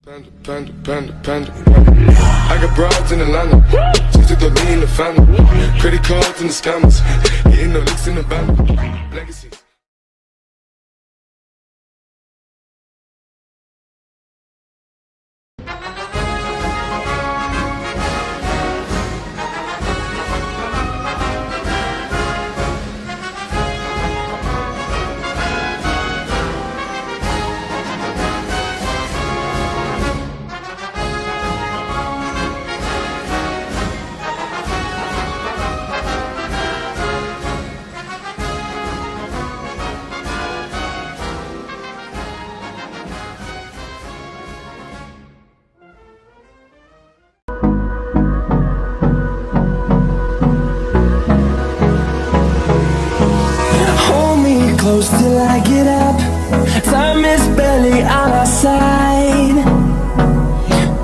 Panda. I got broads in Atlanta. Just took the lean in the family. Credit cards and the scammers. Getting the licks in the band. Legacies. Close till I get up. Time is barely on our side.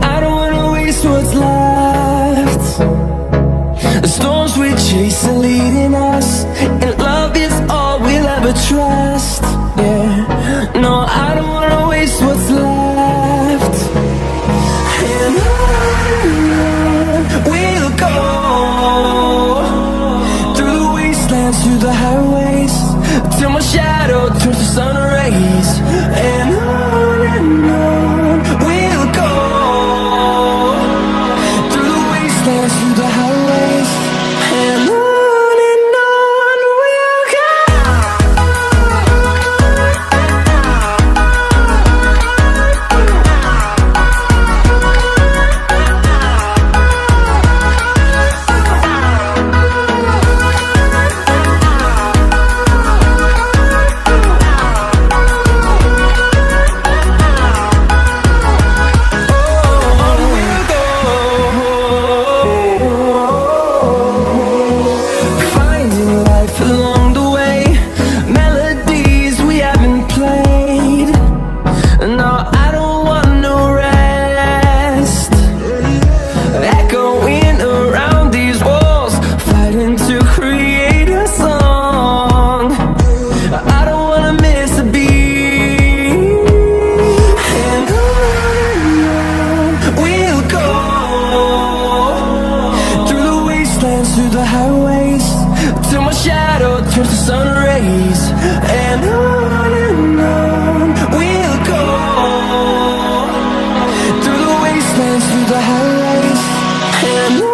I don't wanna waste what's left. The storms we chase are leading us, and love is all we'll ever trust. Yeah, no, I don't wanna waste what's left. And on we'll go, through the wastelands, through the highways, till my shadow turns to sun rays. And on we'll go, through the wastelands, through the highways. And on we'll through the highways, till my shadow turns to sun rays. And on we'll go, through the wastelands, through the highways. And on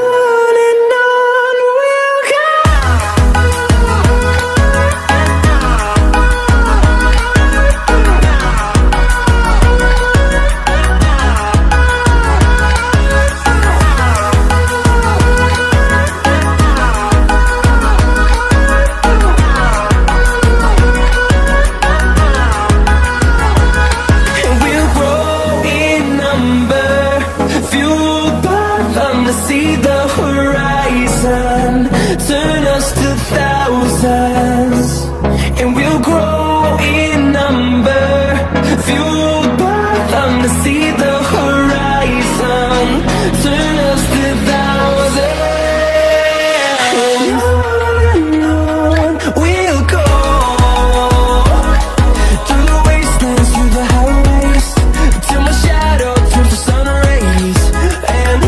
we'll go. See the horizon, turn us to thousands, and we'll grow in number, fueled by them to see the horizon, turn us to thousands. And on we'll go, through the wastelands, through the highways, till my shadow turns to sun rays. And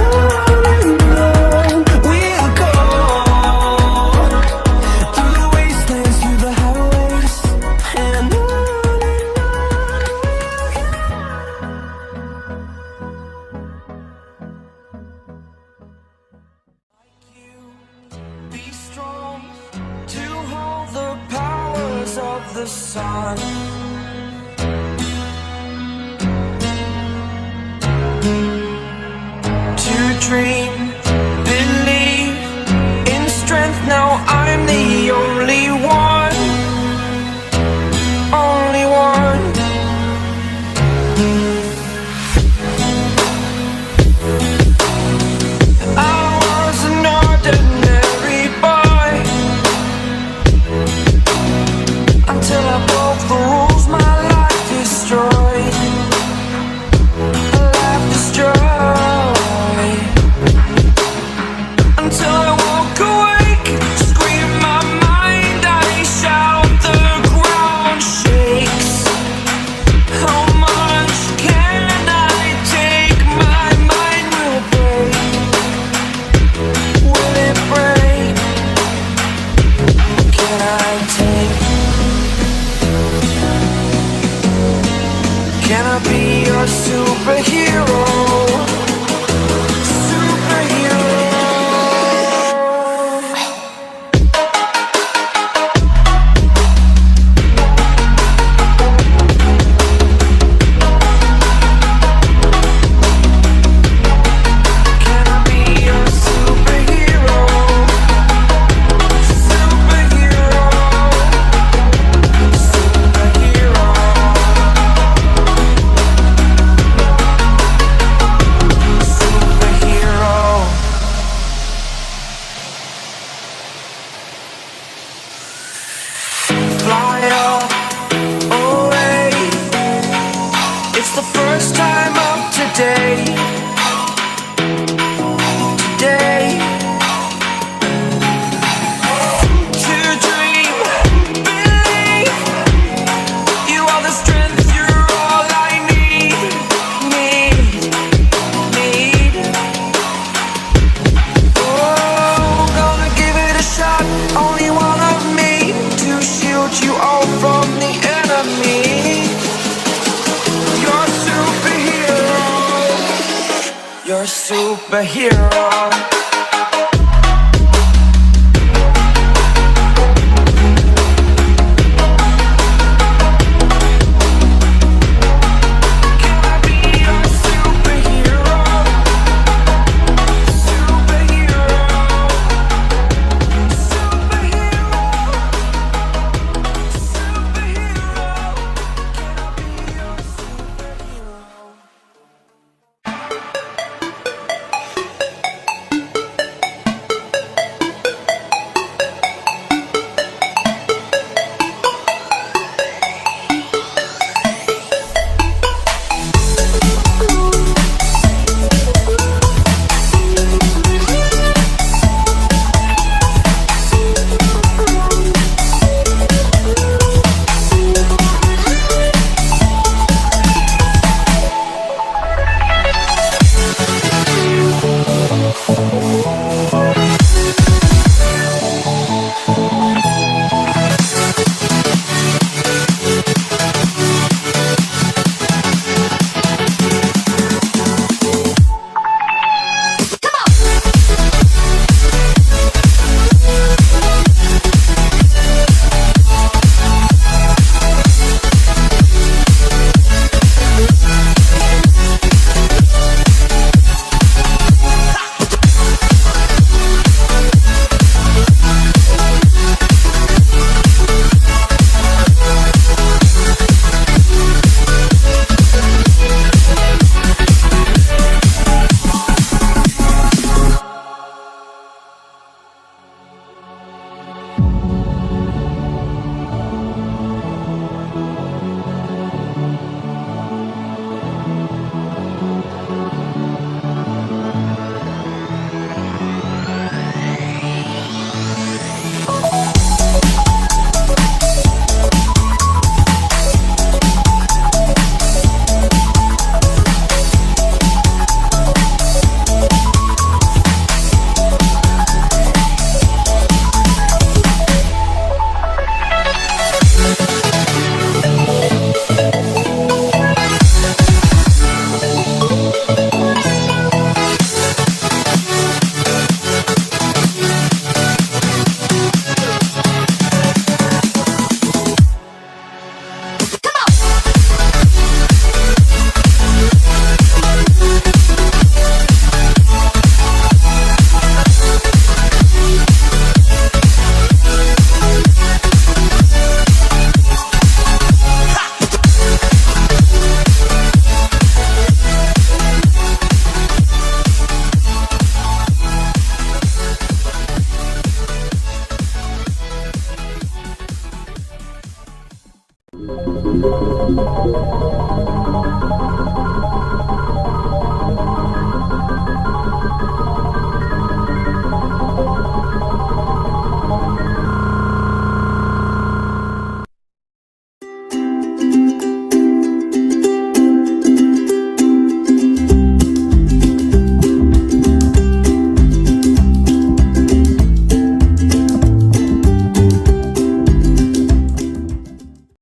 of the sun, to dream, believe in strength. Now I'm the only one, only one. I was an ordinary boy until I broke the rules, my life destroyed, a life destroyed. superhero.